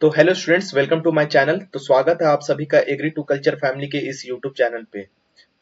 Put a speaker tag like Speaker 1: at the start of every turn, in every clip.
Speaker 1: तो hello students, welcome to my channel. तो स्वागत है आप सभी का एग्री टू कल्चर फैमिली के इस यूट्यूब चैनल पे।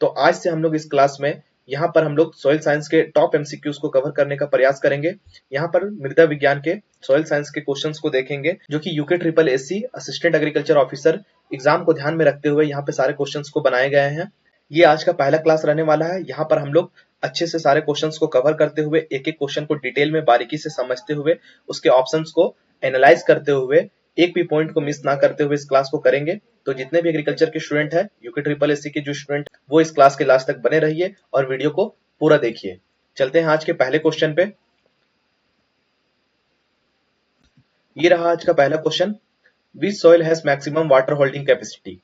Speaker 1: तो आज से हम लोग इस क्लास में यहाँ पर हम लोग सॉइल साइंस के टॉप एमसीक्यूज को कवर करने का प्रयास करेंगे। यहाँ पर मृदा विज्ञान के सॉइल साइंस के क्वेश्चंस को देखेंगे जो कि UK triple SC assistant agriculture officer exam को ध्यान में रखते हुए यहाँ पे सारे क्वेश्चंस को बनाए गए हैं। ये आज का पहला क्लास रहने वाला है। यहाँ पर हम लोग अच्छे से सारे क्वेश्चंस को कवर करते हुए, एक एक क्वेश्चन को डिटेल में बारीकी से समझते हुए, उसके ऑप्शंस को एनालाइज करते हुए, एक भी पॉइंट को मिस ना करते हुए इस क्लास को करेंगे। तो जितने भी एग्रीकल्चर के स्टूडेंट हैं, यूके ट्रिपल एससी के जो स्टूडेंट, वो इस क्लास के लास्ट तक बने रहिए और वीडियो को पूरा देखिए। चलते हैं आज के पहले क्वेश्चन पे। ये रहा आज का पहला question. Which soil has maximum water holding capacity?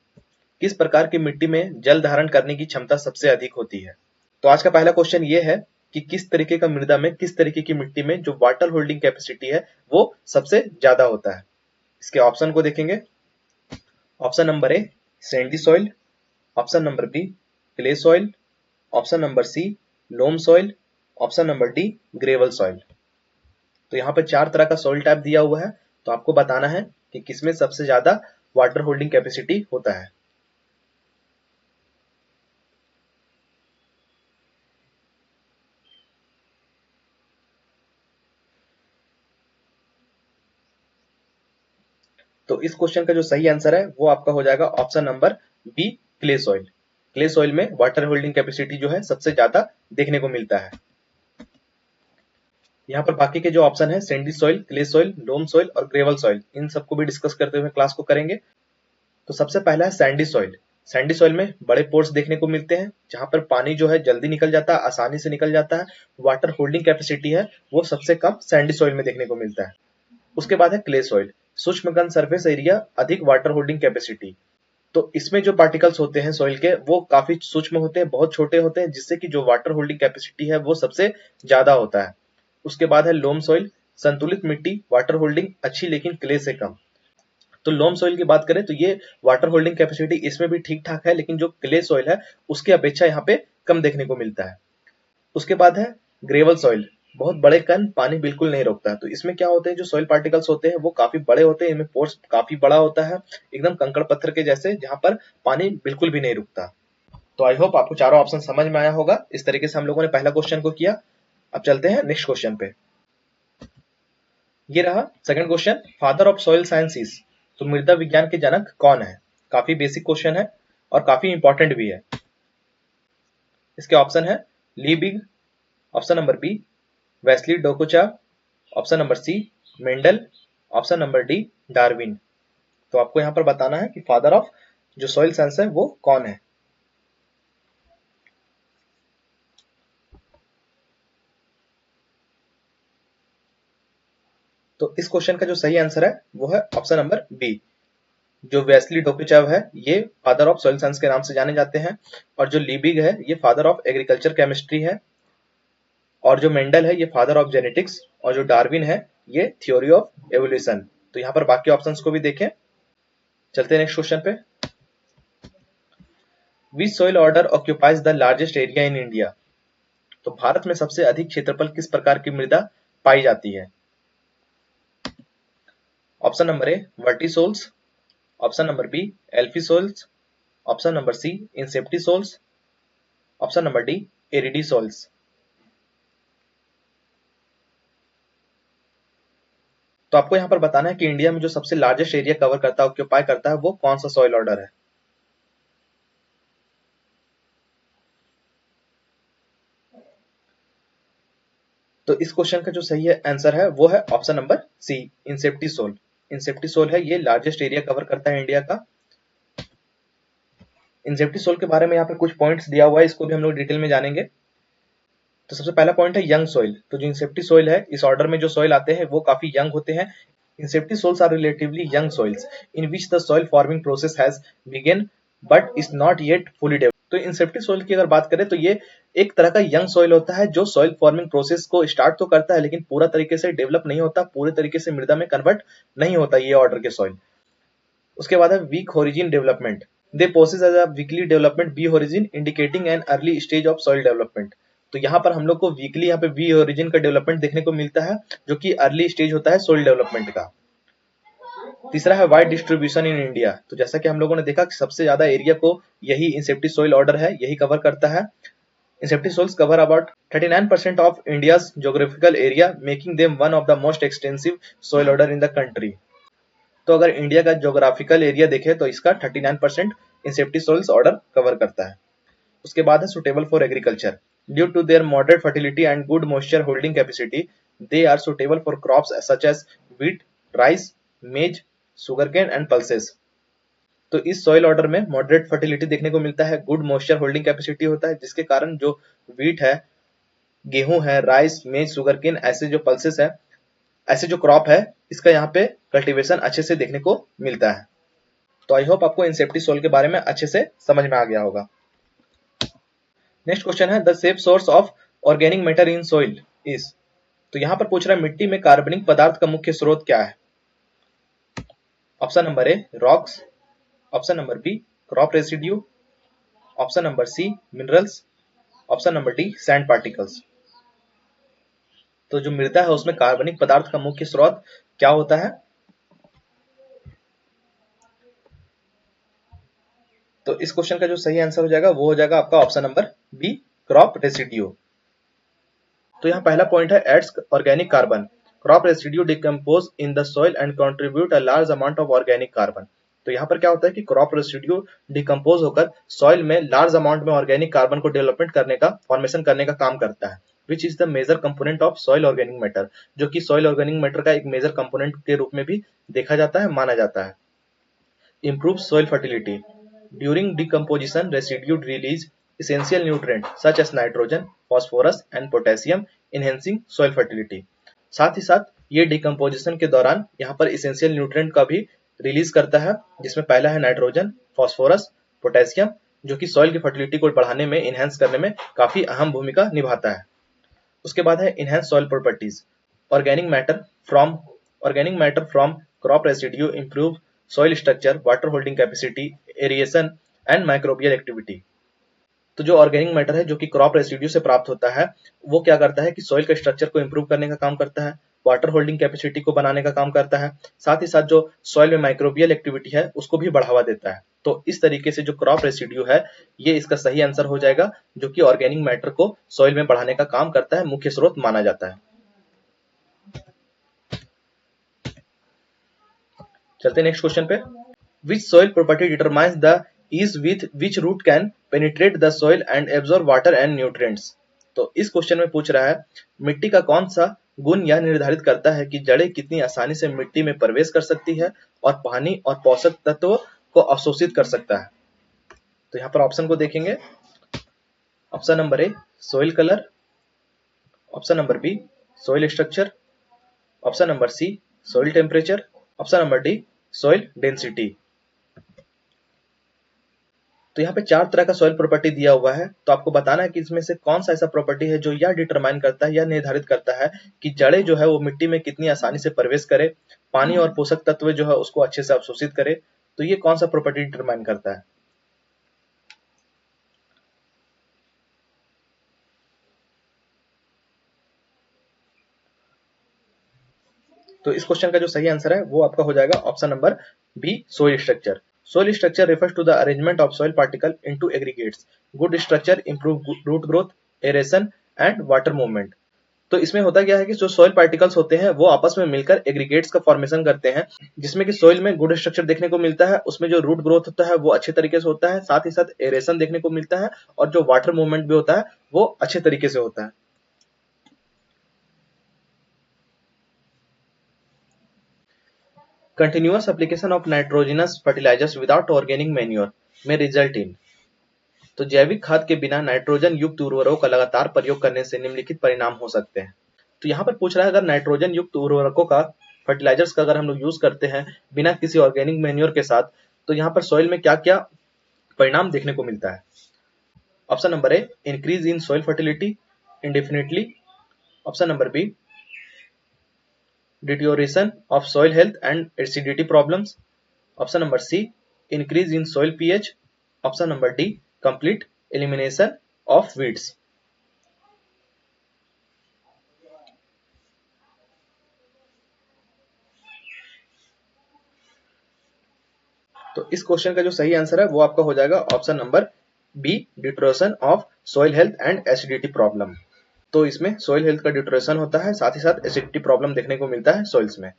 Speaker 1: किस प्रकार की मिट्टी में जल धारण करने की क्षमता सबसे अधिक होती है? तो आज का पहला क्वेश्चन ये है कि किस तरीके का मृदा में, किस तरीके की मिट्टी में जो वाटर होल्डिंग कैपेसिटी है वो सबसे ज्यादा होता है। इसके ऑप्शन को देखेंगे। Option number A sandy soil, option number B clay soil, option number C loam soil, option number D gravel soil. तो यहाँ पे चार तरह का सॉइल टाइप दिया हुआ है, तो आपको बताना है कि किसमें सबसे ज्यादा वाटर होल्डिंग कैपेसिटी होता है। तो इस क्वेश्चन का जो सही आंसर है वो आपका हो जाएगा option number B clay soil. Clay soil में वाटर होल्डिंग कैपेसिटी जो है सबसे ज्यादा देखने को मिलता है। यहाँ पर बाकी के जो ऑप्शन है, sandy soil, clay soil, loam soil और ग्रेवल सॉइल, इन सबको भी डिस्कस करते हुए क्लास को करेंगे। तो सबसे पहला है सैंडी सॉइल। सैंडी सॉइल में बड़े पोर्स देखने को मिलते हैं, जहां पर पानी जो है जल्दी निकल जाता है, आसानी से निकल जाता है। वाटर होल्डिंग कैपेसिटी है वो सबसे कम सैंडी सॉइल में देखने को मिलता है। उसके बाद है क्ले सॉइल। सूक्ष्म घन सरफेस एरिया, अधिक वाटर होल्डिंग कैपेसिटी। तो इसमें जो पार्टिकल्स होते हैं सॉइल के वो काफी सूक्ष्म होते हैं, बहुत छोटे होते हैं, जिससे कि जो वाटर होल्डिंग कैपेसिटी है वो सबसे ज्यादा होता है। उसके बाद है लोम सॉइल। संतुलित मिट्टी, वाटर होल्डिंग अच्छी लेकिन क्ले से कम। तो लोम सॉइल की बात करें तो ये वाटर होल्डिंग कैपेसिटी इसमें भी ठीक ठाक है, लेकिन जो क्ले सॉइल है उसकी अपेक्षा यहाँ पे कम देखने को मिलता है। उसके बाद है ग्रेवल सॉइल। बहुत बड़े कण, पानी बिल्कुल नहीं रोकता। तो इसमें क्या होते हैं, जो सॉइल पार्टिकल्स होते हैं वो काफी बड़े होते हैं, इनमें पोर्स काफी बड़ा होता है, एकदम कंकड़ पत्थर के जैसे, जहां पर पानी बिल्कुल भी नहीं रुकता। तो आई होप आपको चारों ऑप्शन समझ में आया होगा। इस तरीके से हम लोगों ने पहला क्वेश्चन को किया। अब चलते हैं नेक्स्ट क्वेश्चन पे। ये रहा second question. Father of soil science is? तो मृदा विज्ञान के जनक कौन है? काफी बेसिक क्वेश्चन है और काफी इंपॉर्टेंट भी है। इसके ऑप्शन है Liebig, option number B Vasily Dokuchaev, option number C Mendel, option number D Darwin. तो आपको यहाँ पर बताना है कि फादर ऑफ जो सॉइल साइंस है वो कौन है। तो इस क्वेश्चन का जो सही आंसर है वो है ऑप्शन नंबर बी। जो वेस्ली डोकोचाव है ये फादर ऑफ सॉइल साइंस के नाम से जाने जाते हैं, और जो लीबिग है ये फादर ऑफ एग्रीकल्चर केमिस्ट्री है, और जो मेंडल है ये फादर ऑफ जेनेटिक्स, और जो डार्विन है ये थ्योरी ऑफ एवोल्यूशन। तो यहाँ पर बाकी ऑप्शंस को भी देखें। चलते हैं नेक्स्ट क्वेश्चन पे। विच soil order occupies the largest area in India? तो भारत में सबसे अधिक क्षेत्रफल किस प्रकार की मृदा पाई जाती है? Option number A vertisols, option number B alfisols, option number C inceptisols, option number D aridisols. तो आपको यहाँ पर बताना है कि इंडिया में जो सबसे लार्जेस्ट एरिया कवर करता है, ऑक्यूपाई करता है, वो कौन सा सॉइल ऑर्डर है। तो इस क्वेश्चन का जो सही आंसर है वो है ऑप्शन नंबर सी इंसेप्टिसोल। इंसेप्टिसोल है ये लार्जेस्ट एरिया कवर करता है इंडिया का। इंसेप्टिसोल के बारे में यहाँ पे कुछ पॉइंट्स दिया हुआ है, इसको भी हम लोग डिटेल में जानेंगे। तो सबसे पहला पॉइंट है यंग सॉइल। तो जो इंसेप्टिसोल है, इस ऑर्डर में जो सॉइल आते हैं वो काफी यंग होते हैं। Insectisoils are relatively young soils in which the soil forming process has begun but is not yet fully developed. तो इंसेप्टिसोइल की अगर बात करें तो ये एक तरह का यंग सॉइल होता है जो सॉइल फॉर्मिंग प्रोसेस को स्टार्ट तो करता है, लेकिन पूरा तरीके से डेवलप नहीं होता, पूरे तरीके से मृदा में कन्वर्ट नहीं होता ये ऑर्डर के सॉइल। उसके बाद है weak origin development. They possess as a weakly development B origin indicating an early stage of soil development. तो यहाँ पर हम लोग को वीकली यहाँ पे वी ओरिजिन का डेवलपमेंट देखने को मिलता है, जो कि अर्ली स्टेज होता है सॉइल डेवलपमेंट का। तीसरा है वाइड डिस्ट्रीब्यूशन इन इंडिया। तो जैसा कि हम लोगों ने देखा कि सबसे ज्यादा एरिया को यही इंसेप्टिसोइल ऑर्डर है, यही कवर करता है। Insectivoids cover about 39% of India's geographical area, making them one of the most extensive soil order in the country. तो अगर इंडिया का ज्योग्राफिकल एरिया देखें तो इसका 39% इंसेप्टिसोइल्स ऑर्डर कवर करता है। उसके बाद है suitable for agriculture. Due to their moderate fertility and good moisture holding capacity, they are suitable for crops such as wheat, rice, maize, sugarcane and pulses. तो इस सॉइल ऑर्डर में मॉडरेट फर्टिलिटी देखने को मिलता है, गुड मॉइस्चर होल्डिंग कैपेसिटी होता है, जिसके कारण जो व्हीट है, गेहूं है, राइस, मेज, सुगरकेन ऐसे जो पल्सेस है, ऐसे जो क्रॉप है, इसका यहाँ पे कल्टीवेशन अच्छे से देखने को मिलता है। तो आई होप आपको इंसेप्टी सोइल के बारे में अच्छे से समझ में आ गया होगा। नेक्स्ट क्वेश्चन है the safe source of organic matter in soil is. तो यहाँ पर पूछ रहा है मिट्टी में कार्बनिक पदार्थ का मुख्य स्रोत क्या है। Option number A rocks, option number B crop residue, option number C minerals, option number D sand particles. तो जो मृदा है उसमें कार्बनिक पदार्थ का मुख्य स्रोत क्या होता है। तो इस क्वेश्चन का जो सही आंसर हो जाएगा वो हो जाएगा आपका option number B crop residue. तो यहाँ पहला पॉइंट है adds organic carbon. Crop residue decompose in the soil and contribute a large amount of organic carbon. तो यहाँ पर क्या होता है कि क्रॉप रेसिड्यू डिकम्पोज होकर सॉइल में लार्ज अमाउंट में ऑर्गेनिक कार्बन को डेवलपमेंट करने का, फॉर्मेशन करने का काम करता है। Which is the major component of soil organic matter, जो कि सॉइल ऑर्गेनिक मैटर का एक मेजर कंपोनेंट के रूप में भी देखा जाता है, माना जाता है। Improves soil fertility. During decomposition, residue release essential nutrients such as nitrogen, phosphorus and potassium, enhancing soil fertility. साथ ही साथ ये डिकम्पोजिशन के दौरान यहाँ पर इसेंशियल न्यूट्रिएंट का भी रिलीज करता है, जिसमें पहला है नाइट्रोजन, फॉस्फोरस, पोटेशियम, जो कि सॉइल की फर्टिलिटी को बढ़ाने में, इनहेंस करने में काफी अहम भूमिका निभाता है। उसके बाद है enhance soil properties. Organic matter from crop residue improve soil structure, water holding capacity, aeration and microbial activity। तो जो ऑर्गेनिक मैटर है जो कि क्रॉप रेसिड्यू से प्राप्त होता है, वो क्या करता है कि सॉइल के स्ट्रक्चर को इंप्रूव करने का काम करता है, वाटर होल्डिंग कैपेसिटी को बनाने का काम करता है, साथ ही साथ जो सॉइल में माइक्रोबियल एक्टिविटी है उसको भी बढ़ावा देता है। तो इस तरीके से जो क्रॉप रेसिड्यू है ये इसका सही आंसर हो जाएगा, जो कि ऑर्गेनिक मैटर को सॉइल में बढ़ाने का काम करता है, मुख्य स्रोत माना जाता है। चलते नेक्स्ट क्वेश्चन पे। Which soil property determines the ease with which root can penetrate the soil and absorb water and nutrients? तो इस क्वेश्चन में पूछ रहा है मिट्टी का कौन सा गुण यह निर्धारित करता है कि जड़ें कितनी आसानी से मिट्टी में प्रवेश कर सकती है और पानी और पोषक तत्व को अवशोषित कर सकता है। तो यहाँ पर ऑप्शन को देखेंगे। Option number A soil colour, option number B soil structure, option number C soil temperature, option number D soil density. तो यहाँ पे चार तरह का सॉइल प्रॉपर्टी दिया हुआ है, तो आपको बताना है कि इसमें से कौन सा ऐसा प्रॉपर्टी है जो यह डिटरमाइन करता है, यह निर्धारित करता है कि जड़ें जो है वो मिट्टी में कितनी आसानी से प्रवेश करे, पानी और पोषक तत्व जो है उसको अच्छे से अवशोषित करे। तो ये कौन सा प्रॉपर्टी डिटरमाइन करता है। तो इस क्वेश्चन का जो सही आंसर है वो आपका हो जाएगा option number B soil structure. Soil structure refers to the arrangement of soil particle into aggregates. Good structure improve root growth, aeration and water movement. तो इसमें होता क्या है कि जो सॉइल पार्टिकल्स होते हैं वो आपस में मिलकर एग्रीगेट्स का फॉर्मेशन करते हैं, जिसमें कि सॉइल में गुड स्ट्रक्चर देखने को मिलता है, उसमें जो रूट ग्रोथ होता है वो अच्छे तरीके से होता है, साथ ही साथ एरेशन देखने को मिलता है और जो वाटर मूवमेंट भी होता है वो अच्छे तरीके से होता है। Continuous application of nitrogenous fertilisers without organic manure में रिजल्ट इन। तो जैविक खाद के बिना नाइट्रोजन युक्त उर्वरकों का लगातार प्रयोग करने से निम्नलिखित परिणाम हो सकते हैं। तो यहाँ पर पूछ रहा है अगर नाइट्रोजन युक्त उर्वरकों का, फर्टिलाइजर्स का अगर हम लोग यूज करते हैं बिना किसी ऑर्गेनिक मैन्योर के साथ, तो यहाँ पर सॉइल में क्या क्या परिणाम देखने को मिलता है। Option number A increase in soil fertility indefinitely, option number B deterioration of soil health and acidity problems, option number C increase in soil pH, option number D complete elimination of weeds. तो इस question का जो सही answer है वो आपका हो जाएगा option number B, deterioration of soil health and acidity problem. तो इसमें सॉइल हेल्थ का डिटोरेशन होता है, साथ ही साथ एसिडिटी प्रॉब्लम देखने को मिलता है सॉइल्स में।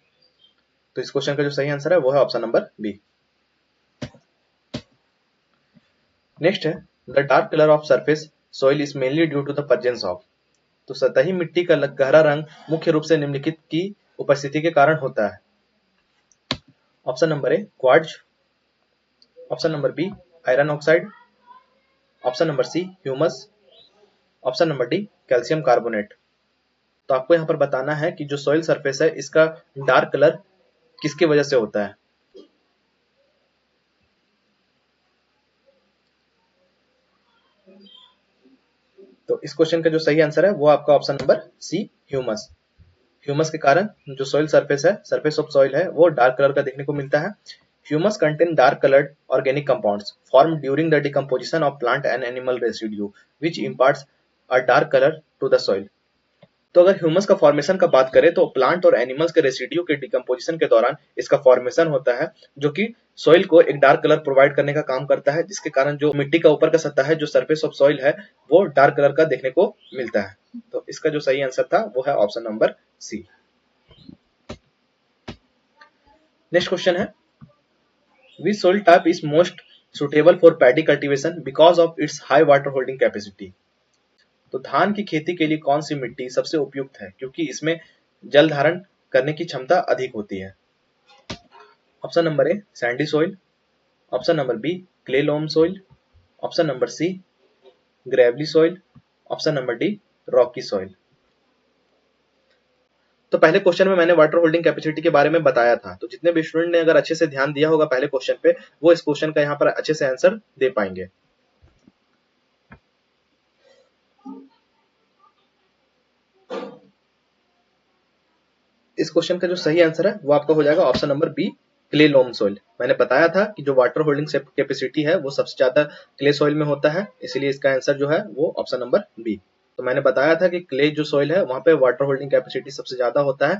Speaker 1: तो इस क्वेश्चन का जो सही आंसर है वो है ऑप्शन नंबर बी। नेक्स्ट है the dark colour of surface soil is mainly due to the presence of. तो सतही मिट्टी का गहरा रंग मुख्य रूप से निम्नलिखित की उपस्थिति के कारण होता है। Option number A quartz, option number B iron oxide, option number C humus, option number D calcium carbonate. तो आपको यहाँ पर बताना है कि जो सॉइल सरफेस है इसका डार्क कलर किसकी वजह से होता है। तो इस क्वेश्चन का जो सही आंसर है वो आपका option number C humus. Humus के कारण जो सॉइल सरफेस है, सरफेस ऑफ सॉइल है, वो डार्क कलर का देखने को मिलता है। Humus contain dark coloured organic compounds form during the decomposition of plant and animal residue which imparts a dark colour to the soil. तो अगर ह्यूमस का फॉर्मेशन का बात करें तो प्लांट और एनिमल्स के रेसिड्यू के डिकम्पोजिशन के दौरान इसका फॉर्मेशन होता है, जो कि सॉइल को एक डार्क कलर प्रोवाइड करने का काम करता है, जिसके कारण जो मिट्टी का ऊपर का सतह है, जो सरफेस ऑफ सॉइल है, वो डार्क कलर का देखने को मिलता है। तो इसका जो सही आंसर था वो है option number C. Next question है which soil type is most suitable for paddy cultivation because of its high water holding capacity. तो धान की खेती के लिए कौन सी मिट्टी सबसे उपयुक्त है, क्योंकि इसमें जल धारण करने की क्षमता अधिक होती है। Option number A sandy soil, option number B clay loam soil, option number C gravelly soil, option number D rocky soil. तो पहले क्वेश्चन में मैंने वाटर होल्डिंग कैपेसिटी के बारे में बताया था, तो जितने भी स्टूडेंट ने अगर अच्छे से ध्यान दिया होगा पहले क्वेश्चन पे, वो इस क्वेश्चन का यहाँ पर अच्छे से आंसर दे पाएंगे। इस क्वेश्चन का जो सही आंसर है वो आपका हो जाएगा option number B clay loam soil. मैंने बताया था कि जो वाटर होल्डिंग कैपेसिटी है वो सबसे ज्यादा क्ले सॉइल में होता है, इसीलिए इसका आंसर जो है वो ऑप्शन नंबर बी। तो मैंने बताया था कि क्ले जो सॉइल है वहां पे वाटर होल्डिंग कैपेसिटी सबसे ज्यादा होता है,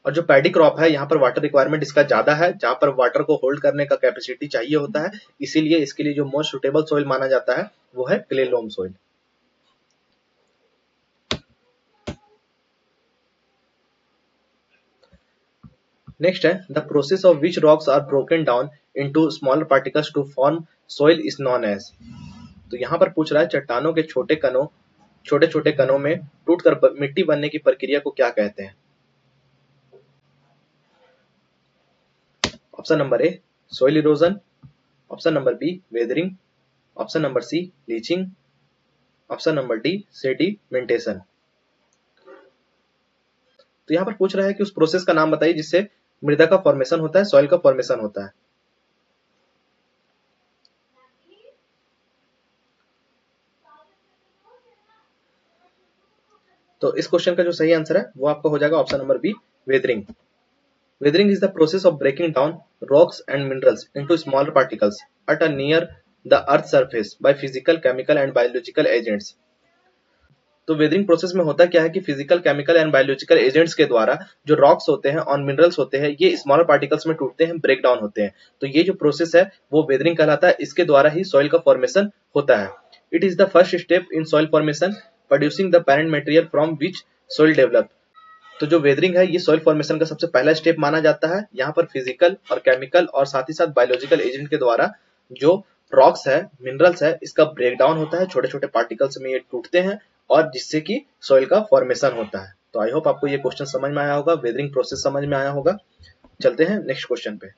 Speaker 1: और जो पैडी क्रॉप है यहाँ पर वाटर रिक्वायरमेंट इसका ज्यादा है, जहां पर वाटर को होल्ड करने का कैपेसिटी चाहिए होता है, इसीलिए इसके लिए जो मोस्ट सुटेबल सॉइल माना जाता है वो है क्ले लोम सॉइल। नेक्स्ट है the process of which rocks are broken down into smaller particles to form soil is known as. तो यहाँ पर पूछ रहा है चट्टानों के छोटे छोटे कणों में टूटकर मिट्टी बनने की प्रक्रिया को क्या कहते हैं। Option number A soil erosion, option number B weathering, option number C leaching, option number D sedimentation. तो यहाँ पर पूछ रहा है कि उस प्रोसेस का नाम बताइए जिससे मृदा का फॉर्मेशन होता है, सॉइल का फॉर्मेशन होता है। तो इस क्वेश्चन का जो सही आंसर है वो आपका हो जाएगा option number B weathering. Weathering is the process of breaking down rocks and minerals into smaller particles at or near the earth's surface by physical, chemical and biological agents। तो weathering process में होता क्या है कि physical, chemical and biological agents के द्वारा जो rocks होते हैं और मिनरल्स होते हैं ये स्मॉलर पार्टिकल्स में टूटते हैं, ब्रेक डाउन होते हैं। तो ये जो प्रोसेस है वो वेदरिंग कहलाता है, इसके द्वारा ही सॉइल का फॉर्मेशन होता है। It is the first step in soil formation producing the parent material from which soil develop. तो जो वेदरिंग है ये सॉइल फॉर्मेशन का सबसे पहला स्टेप माना जाता है। यहाँ पर फिजिकल और केमिकल और साथ ही साथ बायोलॉजिकल एजेंट के द्वारा जो रॉक्स है, मिनरल्स है, इसका ब्रेक डाउन होता है, छोटे छोटे पार्टिकल्स में ये टूटते हैं और जिससे कि सॉइल का फॉर्मेशन होता है। तो आई होप आपको ये क्वेश्चन समझ में आया होगा, वेदरिंग प्रोसेस समझ में आया होगा। चलते हैं नेक्स्ट क्वेश्चन पे।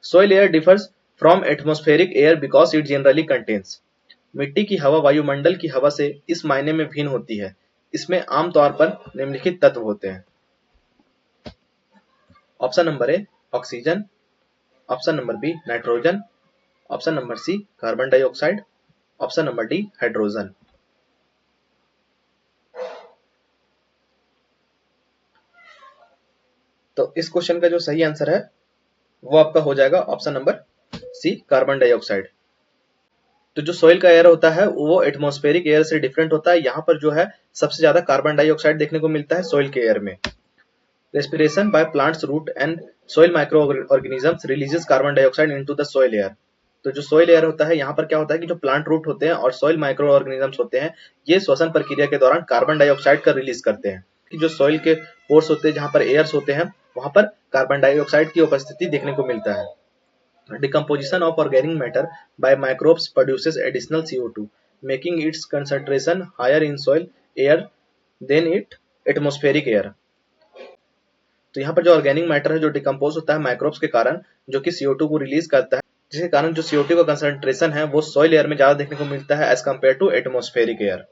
Speaker 1: Soil air differs from atmospheric air because it generally contains. मिट्टी की हवा वायुमंडल की हवा से इस मायने में भिन्न होती है, इसमें आमतौर पर निम्नलिखित तत्व होते हैं। Option number A oxygen, option number B nitrogen, option number C carbon dioxide, option number D hydrogen. तो इस क्वेश्चन का जो सही आंसर है वो आपका हो जाएगा option number C carbon dioxide. तो जो सॉइल का एयर होता है वो एटमॉस्फेरिक एयर से डिफरेंट होता है। यहाँ पर जो है सबसे ज्यादा कार्बन डाइऑक्साइड देखने को मिलता है सॉइल के एयर में। Respiration by plants root and soil micro organisms releases carbon dioxide into the soil air. तो जो सोइल एयर होता है, यहाँ पर क्या होता है कि जो प्लांट रूट होते हैं और सोइल माइक्रो ऑर्गेनिजम्स होते हैं, ये श्वसन प्रक्रिया के दौरान कार्बन डाइऑक्साइड का रिलीज करते हैं। कि जो सोइल के पोर्स होते हैं, जहाँ पर एयर्स होते हैं, वहां पर कार्बन डाइऑक्साइड की उपस्थिति देखने को मिलता है। Decomposition of organic matter by microbes produces additional CO2, making its concentration higher in soil air than it atmospheric air. तो यहाँ पर जो ऑर्गेनिक मैटर है जो डिकम्पोज होता है माइक्रोब्स के कारण, जो कि CO2 को रिलीज करता है, जिसके कारण जो CO2 का कंसंट्रेशन है वो सॉइल एयर में ज्यादा देखने को मिलता है as compare to atmospheric air.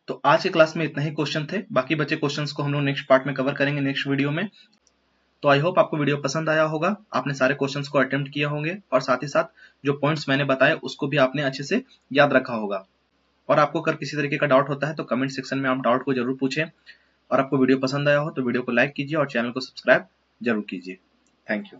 Speaker 1: तो आज के क्लास में इतना ही क्वेश्चन थे, बाकी बचे क्वेश्चंस को हम लोग नेक्स्ट पार्ट में कवर करेंगे नेक्स्ट वीडियो में। तो आई होप आपको वीडियो पसंद आया होगा, आपने सारे क्वेश्चंस को अटेम्प्ट किए होंगे और साथ ही साथ जो पॉइंट्स मैंने बताए उसको भी आपने अच्छे से याद रखा होगा। और आपको अगर किसी तरीके का डाउट होता है तो कमेंट सेक्शन में आप डाउट को जरूर पूछें। और आपको वीडियो पसंद आया हो तो वीडियो को लाइक कीजिए और चैनल को सब्सक्राइब जरूर कीजिए। Thank you.